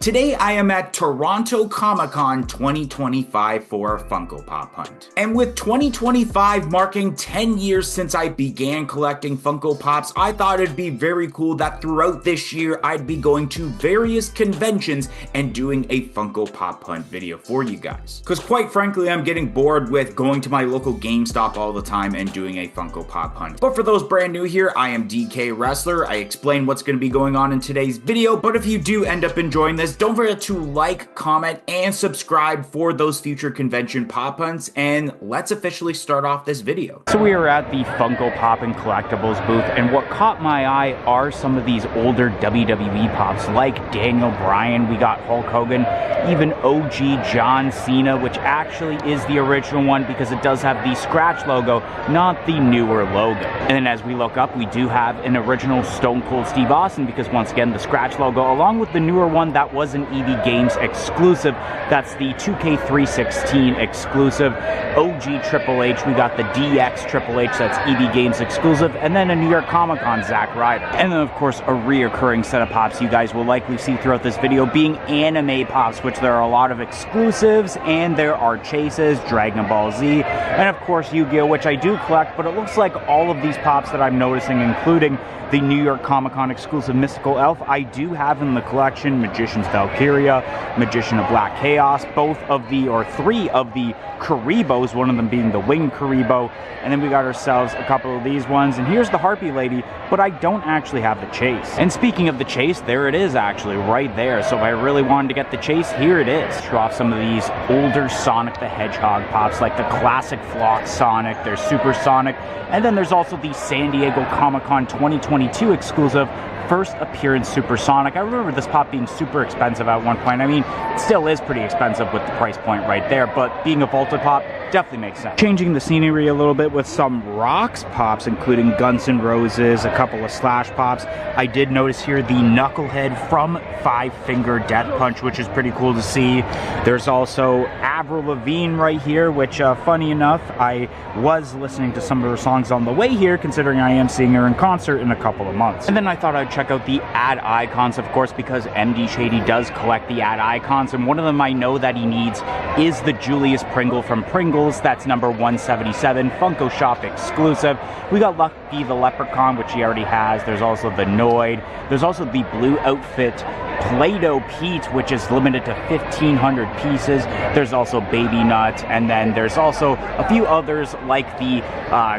Today I am at Toronto ComiCon 2025 for a Funko Pop hunt. And with 2025 marking 10 years since I began collecting Funko Pops, I thought it'd be very cool that throughout this year I'd be going to various conventions and doing a Funko Pop hunt video for you guys. Cause quite frankly, I'm getting bored with going to my local GameStop all the time and doing a Funko Pop hunt. But for those brand new here, I am DK Wrestler. I explain what's gonna be going on in today's video, but if you do end up enjoying this, don't forget to like, comment, and subscribe for those future convention pop hunts, and let's officially start off this video. So we are at the Funko Pop and Collectibles booth, and what caught my eye are some of these older WWE Pops, like Daniel Bryan, we got Hulk Hogan, even OG John Cena, which actually is the original one because it does have the scratch logo, not the newer logo. And then as we look up, we do have an original Stone Cold Steve Austin, because once again, the scratch logo, along with the newer one that was an EB Games exclusive, that's the 2K316 exclusive. OG Triple H, we got the DX Triple H, that's EB Games exclusive, and then a New York Comic Con Zack Ryder. And then of course a reoccurring set of pops you guys will likely see throughout this video being anime pops, which there are a lot of exclusives, and there are chases, Dragon Ball Z, and of course Yu-Gi-Oh, which I do collect, but it looks like all of these pops that I'm noticing, including the New York Comic Con exclusive Mystical Elf, I do have in the collection. Magician's Valkyria, Magician of Black Chaos, three of the Karibos, one of them being the Winged Karibo, and then we got ourselves a couple of these ones, and here's the Harpy Lady, but I don't actually have the chase. And speaking of the chase, there it is actually, right there. So if I really wanted to get the chase, here it is. Show off some of these older Sonic the Hedgehog pops, like the classic Flock Sonic, there's Super Sonic, and then there's also the San Diego Comic-Con 2022 exclusive first appearance Supersonic. I remember this pop being super expensive at one point. I mean, it still is pretty expensive with the price point right there, but being a vaulted pop definitely makes sense. Changing the scenery a little bit with some Rocks pops, including Guns N' Roses, a couple of Slash pops. I did notice here the Knucklehead from Five Finger Death Punch, which is pretty cool to see. There's also Avril Lavigne right here, which funny enough, I was listening to some of her songs on the way here, considering I am seeing her in concert in a couple of months. And then I thought I'd check out the ad icons, of course, because MD Shady does collect the ad icons, and one of them I know that he needs is the Julius Pringle from Pringles. That's number 177, Funko Shop exclusive. We got Lucky the Leprechaun, which he already has. There's also the Noid. There's also the Blue Outfit Play-Doh Pete, which is limited to 1,500 pieces. There's also Baby Nut, and then there's also a few others like the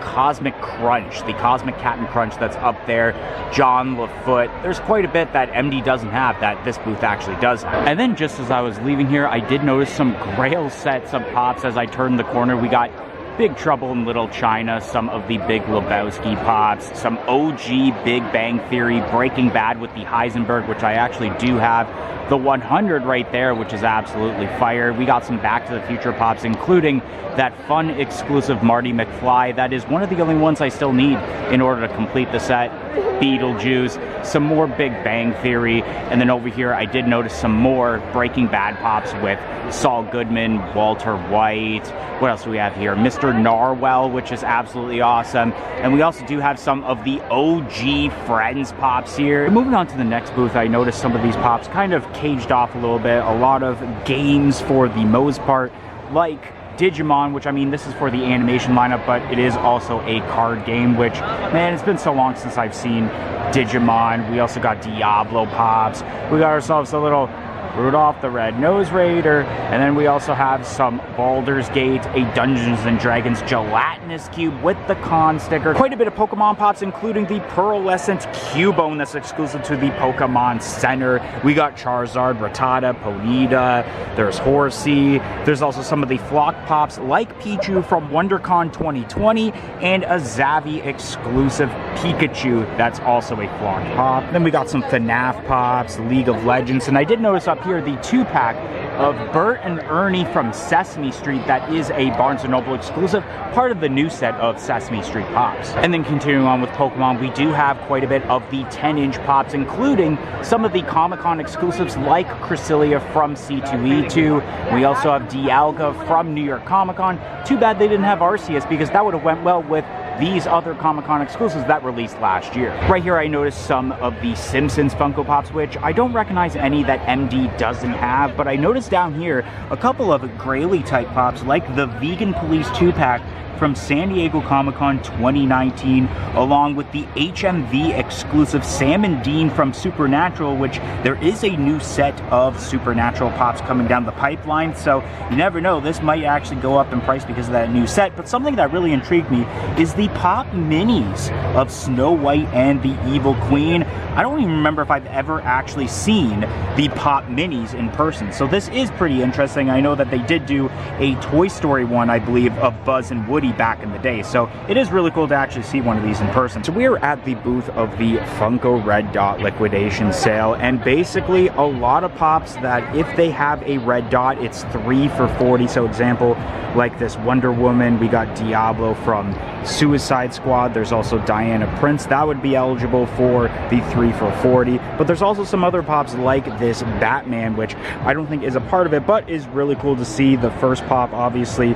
Cosmic Crunch, the Cosmic Captain Crunch that's up there, John LaFoot. There's quite a bit that MD doesn't have that this booth actually does have. And then just as I was leaving here, I did notice some Grail sets of pops as I turned the corner. We got Big Trouble in Little China, some of the Big Lebowski pops, some OG Big Bang Theory, Breaking Bad with the Heisenberg, which I actually do have, the 100 right there, which is absolutely fire. We got some Back to the Future pops, including that fun exclusive Marty McFly. That is one of the only ones I still need in order to complete the set. Beetlejuice, some more Big Bang Theory, and then over here I did notice some more Breaking Bad pops with Saul Goodman, Walter White. What else do we have here? Mr. Narwhal, which is absolutely awesome. And we also do have some of the OG Friends pops here. Moving on to the next booth, I noticed some of these pops kind of caged off a little bit. A lot of games for the most part, like Digimon, which I mean, this is for the animation lineup, but it is also a card game, which, man, it's been so long since I've seen Digimon. We also got Diablo pops. We got ourselves a little Rudolph the Red-Nosed Raider, and then we also have some Baldur's Gate, a Dungeons & Dragons gelatinous cube with the con sticker. Quite a bit of Pokemon pops, including the Pearlescent Cubone that's exclusive to the Pokemon Center. We got Charizard, Rattata, Ponyta, there's Horsey. There's also some of the Flock pops like Pichu from WonderCon 2020, and a Zavi exclusive Pikachu that's also a Flock pop. Then we got some FNAF pops, League of Legends, and I did notice up here the 2-pack of Bert and Ernie from Sesame Street. That is a Barnes & Noble exclusive, part of the new set of Sesame Street pops. And then continuing on with Pokemon, we do have quite a bit of the 10-inch pops, including some of the Comic-Con exclusives like Cresselia from C2E2. We also have Dialga from New York Comic Con. Too bad they didn't have Arceus, because that would have went well with these other Comic-Con exclusives that released last year. Right here I noticed some of the Simpsons Funko Pops, which I don't recognize any that MD doesn't have, but I noticed down here a couple of graily type pops like the Vegan Police 2-pack from San Diego Comic-Con 2019, along with the HMV exclusive Sam and Dean from Supernatural, which there is a new set of Supernatural pops coming down the pipeline, so you never know, this might actually go up in price because of that new set. But something that really intrigued me is the pop minis of Snow White and the Evil Queen. I don't even remember if I've ever actually seen the pop minis in person, so this is pretty interesting. I know that they did do a Toy Story one, I believe, of Buzz and Woody back in the day, so it is really cool to actually see one of these in person. So we are at the booth of the Funko Red Dot liquidation sale, and basically a lot of pops that if they have a red dot, it's 3 for $40. So example, like this Wonder Woman, we got Diablo from Suicide Squad, there's also Diana Prince, that would be eligible for the 3 for $40. But there's also some other pops like this Batman, which I don't think is a part of it, but is really cool to see. The first pop obviously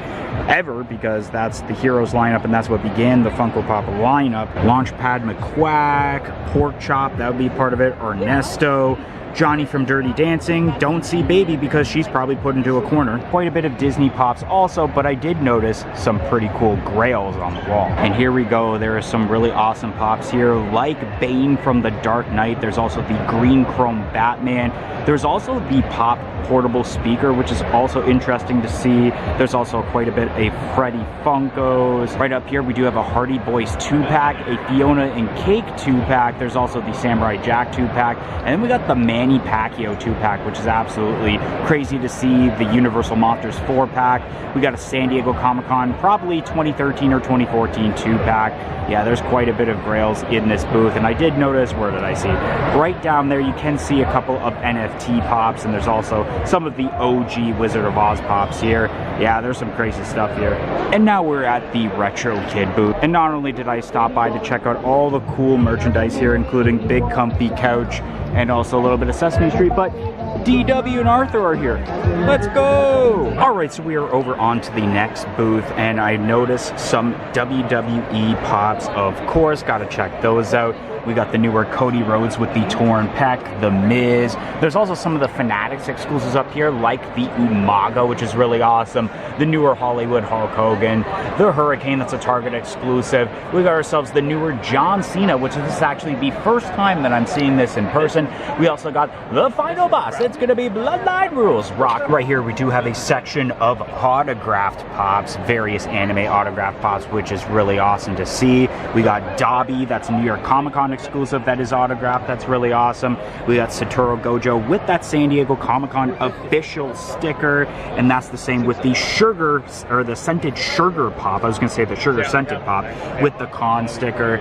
ever, because that's the Heroes lineup and that's what began the Funko Pop lineup. Launchpad McQuack, Pork Chop, that would be part of it, Ernesto, Johnny from Dirty Dancing. Don't see Baby because she's probably put into a corner. Quite a bit of Disney pops also, but I did notice some pretty cool grails on the wall. And here we go, there are some really awesome pops here, like Bane from The Dark Knight. There's also the Green Chrome Batman. There's also the pop portable speaker, which is also interesting to see. There's also quite a bit of Freddy Funkos. Right up here, we do have a Hardy Boys 2-pack, a Fiona and Cake 2-pack. There's also the Samurai Jack 2-pack. And then we got the Manny Pacquiao 2-pack, which is absolutely crazy to see. The Universal Monsters 4-pack. We got a San Diego Comic-Con, probably 2013 or 2014 2-pack. Yeah, there's quite a bit of grails in this booth. And I did notice, where did I see? Right down there, you can see a couple of NFT pops, and there's also some of the OG Wizard of Oz pops here. Yeah, there's some crazy stuff here. And now we're at the Retro Kid booth. And not only did I stop by to check out all the cool merchandise here, including Big Comfy Couch and also a little bit of Sesame Street, but DW and Arthur are here. Let's go! Alright, so we are over on to the next booth, and I noticed some WWE pops. Of course, gotta check those out. We got the newer Cody Rhodes with the torn pec, The Miz. There's also some of the Fanatics exclusives up here, like the Umaga, which is really awesome. The newer Hollywood Hulk Hogan. The Hurricane, that's a Target exclusive. We got ourselves the newer John Cena, which is actually the first time that I'm seeing this in person. We also got the final boss. It's going to be Bloodline Rules Rock. Right here, we do have a section of autographed pops, various anime autographed pops, which is really awesome to see. We got Dobby, that's a New York Comic-Con exclusive that is autographed. That's really awesome. We got Satoru Gojo with that San Diego Comic-Con official sticker, and that's the same with the sugar, or the scented sugar pop. I was going to say the sugar scented pop with the con sticker.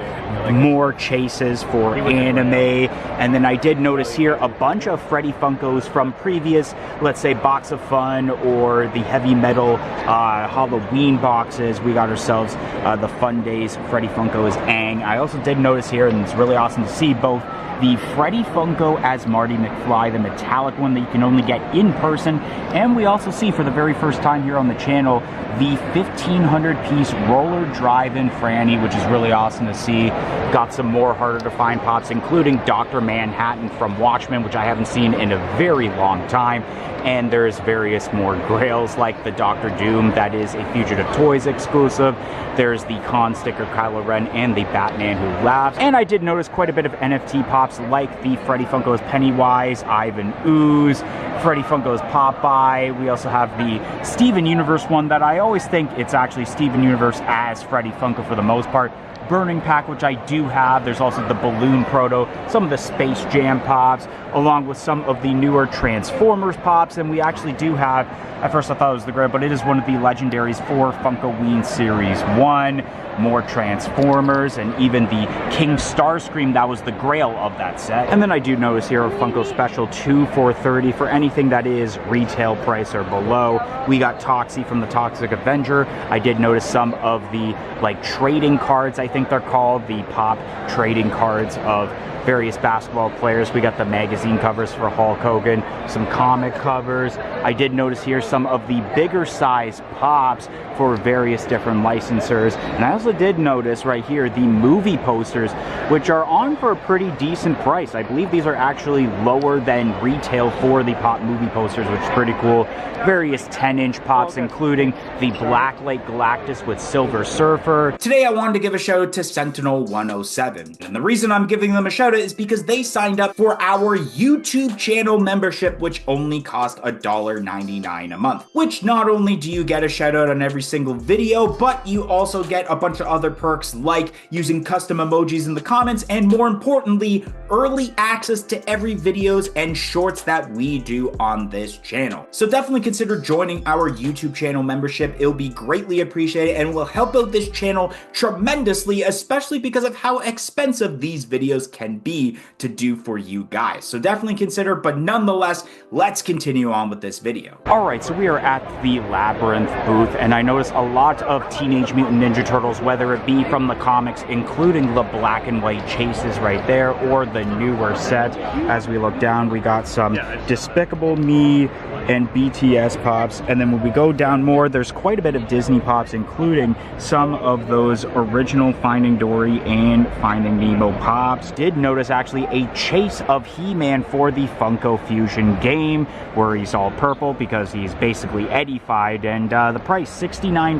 More chases for anime. And then I did notice here a bunch of Freddy Funkos from previous, let's say, Box of Fun or the Heavy Metal Halloween boxes. We got ourselves the Fun Days Freddy Funkos Aang. I also did notice here, and it's really awesome to see, both the Freddy Funko as Marty McFly, the metallic one that you can only get in person, and we also see for the very first time here on the channel the 1,500 piece roller drive-in Franny, which is really awesome to see. Got some more harder to find pops, including Dr. Manhattan from Watchmen, which I haven't seen in a very long time. And there's various more grails like the Doctor Doom, that is a Fugitive Toys exclusive. There's the Con sticker Kylo Ren and the Batman Who Laughs. And I did notice quite a bit of NFT pops like the Freddy Funko's Pennywise, Ivan Ooze, Freddy Funko's Popeye. We also have the Steven Universe one that I always think it's actually Steven Universe as Freddy Funko for the most part. Burning Pack, which I do have. There's also the Balloon Proto, some of the Space Jam pops, along with some of the newer Transformers pops. And we actually do have, at first I thought it was the Grail, but it is one of the legendaries for Funkoween Series 1. More Transformers, and even the King Starscream, that was the Grail of that set. And then I do notice here a Funko Special 2 for $30 for anything that is retail price or below. We got Toxie from the Toxic Avenger. I did notice some of the like trading cards, I think they're called, the pop trading cards of various basketball players. We got the magazine covers for Hulk Hogan, some comic covers. I did notice here some of the bigger size pops for various different licensors. And I also also did notice right here the movie posters, which are on for a pretty decent price. I believe these are actually lower than retail for the Pop movie posters, which is pretty cool. Various 10-inch pops, including the Blacklight Galactus with Silver Surfer. Today I wanted to give a shout out to Sentinel 107, and the reason I'm giving them a shout out is because they signed up for our YouTube channel membership, which only cost $1.99 a month. Which not only do you get a shout out on every single video, but you also get a bunch of other perks like using custom emojis in the comments, and more importantly, early access to every videos and shorts that we do on this channel. So definitely consider joining our YouTube channel membership. It'll be greatly appreciated and will help out this channel tremendously, especially because of how expensive these videos can be to do for you guys. So definitely consider, but nonetheless, let's continue on with this video. Alright, so we are at the Labyrinth booth, and I noticed a lot of Teenage Mutant Ninja Turtles, whether it be from the comics, including the black and white chases right there, or the newer set. As we look down, we got some Despicable Me and BTS pops, and then when we go down more, there's quite a bit of Disney pops, including some of those original Finding Dory and Finding Nemo pops. Did notice actually a chase of He-Man for the Funko Fusion game, where he's all purple because he's basically Eddified, and the price $69.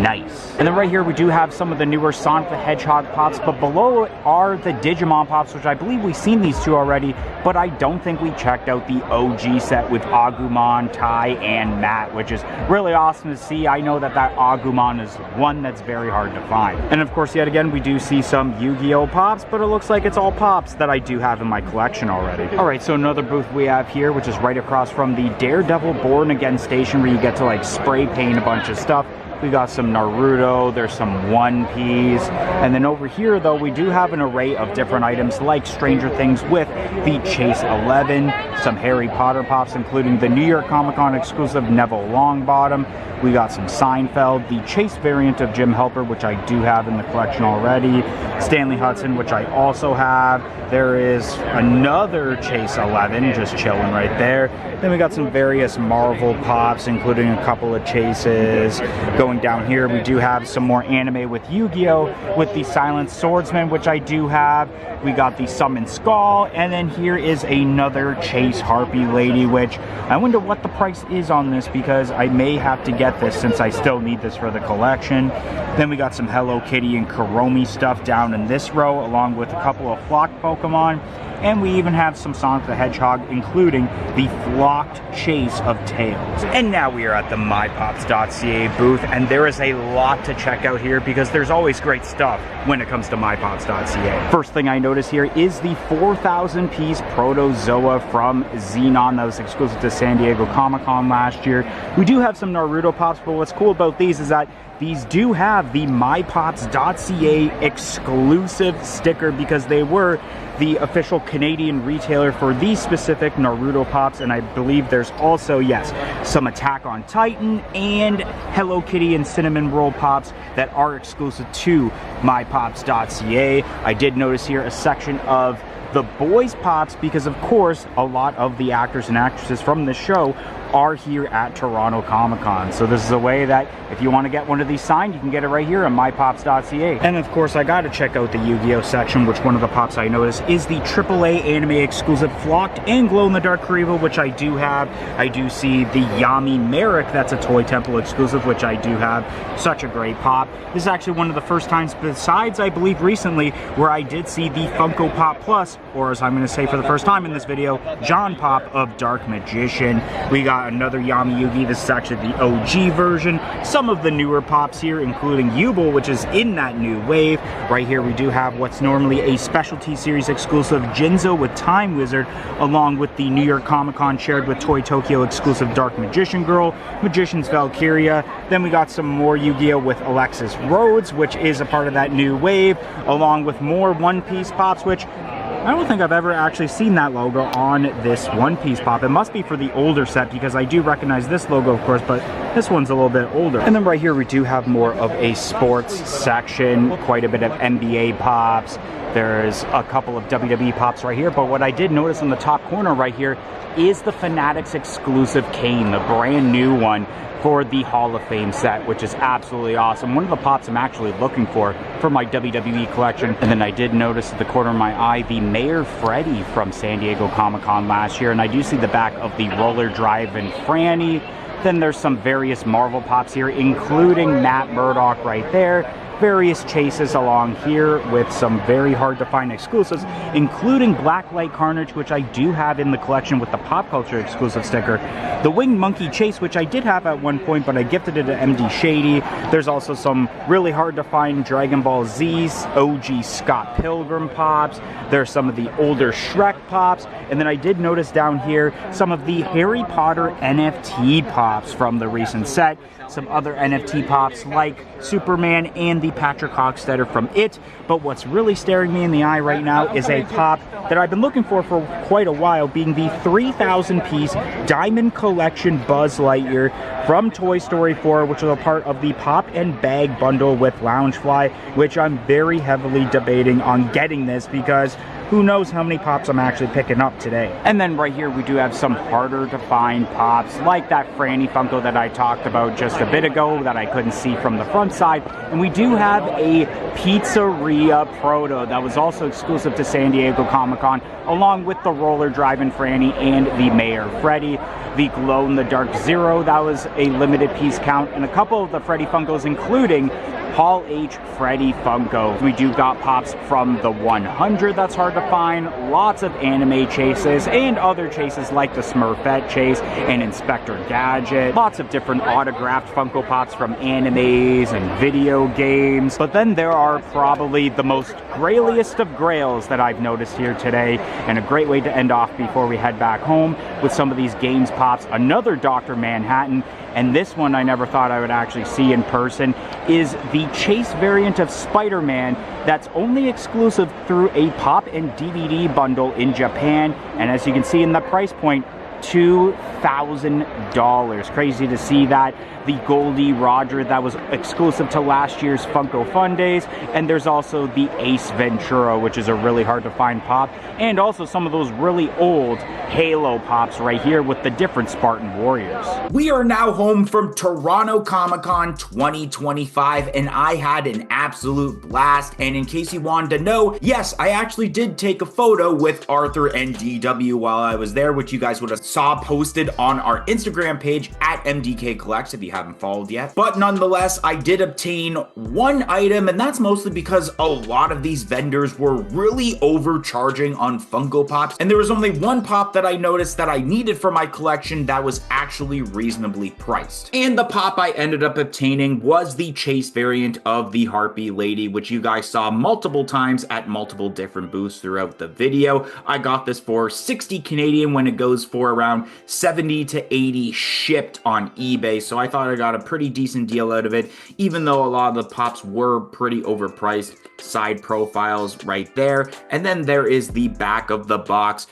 Nice. And then right here we do have some of the newer Sonic the Hedgehog pops, but below it are the Digimon pops, which I believe we've seen these two already, but I don't think we checked out the OG set with Agumon, Tai, and Matt, which is really awesome to see. I know that Agumon is one that's very hard to find. And of course, yet again, we do see some Yu-Gi-Oh pops, but it looks like it's all pops that I do have in my collection already. Alright, so another booth we have here, which is right across from the Daredevil Born Again station, where you get to like spray paint a bunch of stuff. We got some Naruto, there's some One Piece, and then over here though we do have an array of different items like Stranger Things with the Chase 11, some Harry Potter pops including the New York Comic-Con exclusive Neville Longbottom. We got some Seinfeld, the Chase variant of Jim Helper, which I do have in the collection already, Stanley Hudson, which I also have. There is another Chase 11 just chilling right there. Then we got some various Marvel pops, including a couple of chases. Going down here, we do have some more anime with Yu-Gi-Oh! With the Silent Swordsman, which I do have. We got the Summon Skull, and then here is another Chase Harpy Lady, which I wonder what the price is on this, because I may have to get this since I still need this for the collection. Then we got some Hello Kitty and Kuromi stuff down in this row, along with a couple of flocked Pokemon. And we even have some Sonic the Hedgehog, including the flocked chase of Tails. And now we are at the MyPops.ca booth, and there is a lot to check out here because there's always great stuff when it comes to MyPops.ca. First thing I notice here is the 4,000 piece Protozoa from Xenon that was exclusive to San Diego Comic-Con last year. We do have some Naruto pops, but what's cool about these is that these do have the MyPops.ca exclusive sticker because they were the official Canadian retailer for these specific Naruto pops, and I believe there's also, yes, some Attack on Titan and Hello Kitty and Cinnamon Roll pops that are exclusive to MyPops.ca. I did notice here a section of the boys pops because of course a lot of the actors and actresses from this show are here at Toronto Comic-Con. So this is a way that if you want to get one of these signed, you can get it right here on mypops.ca. And of course, I got to check out the Yu-Gi-Oh section, which one of the pops I noticed is the AAA anime exclusive Flocked and Glow-in-the-Dark Karibo, which I do have. I do see the Yami Merrick, that's a Toy Temple exclusive, which I do have. Such a great pop. This is actually one of the first times, besides I believe recently, where I did see the Funko Pop Plus, or as I'm going to say for the first time in this video, John Pop of Dark Magician. We got another Yami Yugi. This is actually the OG version. Some of the newer pops here, including Yubel, which is in that new wave. Right here we do have what's normally a specialty series exclusive Jinzo with Time Wizard, along with the New York Comic-Con shared with Toy Tokyo exclusive Dark Magician Girl, Magician's Valkyria. Then we got some more Yu-Gi-Oh with Alexis Rhodes, which is a part of that new wave, along with more One Piece pops, which I don't think I've ever actually seen that logo on this One Piece pop. It must be for the older set because I do recognize this logo, of course, but this one's a little bit older. And then right here we do have more of a sports section, quite a bit of NBA pops. There's a couple of WWE pops right here, but what I did notice in the top corner right here is the Fanatics exclusive Kane, the brand new one for the Hall of Fame set, which is absolutely awesome. One of the pops I'm actually looking for my WWE collection. And then I did notice at the corner of my eye the Mayor Freddy from San Diego Comic-Con last year, and I do see the back of the Roller Drive and Franny. Then there's some various Marvel pops here, including Matt Murdock right there. Various chases along here with some very hard to find exclusives, including Blacklight Carnage, which I do have in the collection with the Pop Culture exclusive sticker. The Winged Monkey Chase, which I did have at one point, but I gifted it to MD Shady. There's also some really hard to find Dragon Ball Z's, OG Scott Pilgrim pops. There's some of the older Shrek pops. And then I did notice down here some of the Harry Potter NFT pops from the recent set. Some other NFT pops like Superman and the Patrick Hockstetter from It. But what's really staring me in the eye right now is a pop that I've been looking for quite a while, being the 3,000 piece Diamond Collection Buzz Lightyear from Toy Story 4, which is a part of the Pop and Bag bundle with Loungefly, which I'm very heavily debating on getting this because who knows how many pops I'm actually picking up today. And then right here we do have some harder to find pops like that Franny Funko that I talked about just a bit ago that I couldn't see from the front side. And we do have a Pizzeria Proto that was also exclusive to San Diego Comic-Con, along with the Roller Driving Franny and the Mayor Freddy. The Glow in the Dark Zero, that was a limited piece count, and a couple of the Freddy Funkos, including Paul H. Freddy Funko. We do got pops from the 100 that's hard to find, lots of anime chases, and other chases like the Smurfette chase and Inspector Gadget. Lots of different autographed Funko Pops from animes and video games. But then there are probably the most grailiest of grails that I've noticed here today, and a great way to end off before we head back home with some of these games pops. Another Dr. Manhattan, and this one I never thought I would actually see in person, is the Chase variant of Spider-Man that's only exclusive through a pop and DVD bundle in Japan. And as you can see in the price point, $2,000. Crazy to see that. The Goldie Roger that was exclusive to last year's Funko Fun Days, and there's also the Ace Ventura, which is a really hard to find pop, and also some of those really old Halo pops right here with the different Spartan Warriors. We are now home from Toronto Comic-Con 2025, and I had an absolute blast. And in case you wanted to know, yes, I actually did take a photo with Arthur and DW while I was there, which you guys would have saw posted on our Instagram page at MDK Collects if you haven't followed yet. But nonetheless, I did obtain one item, and that's mostly because a lot of these vendors were really overcharging on Funko Pops, and there was only one pop that I noticed that I needed for my collection that was actually reasonably priced. And the pop I ended up obtaining was the Chase variant of the Harpy Lady, which you guys saw multiple times at multiple different booths throughout the video. I got this for 60 Canadian when it goes for around 70 to 80 shipped on eBay, so I thought I got a pretty decent deal out of it, even though a lot of the pops were pretty overpriced. Side profiles right there, and then there is the back of the box,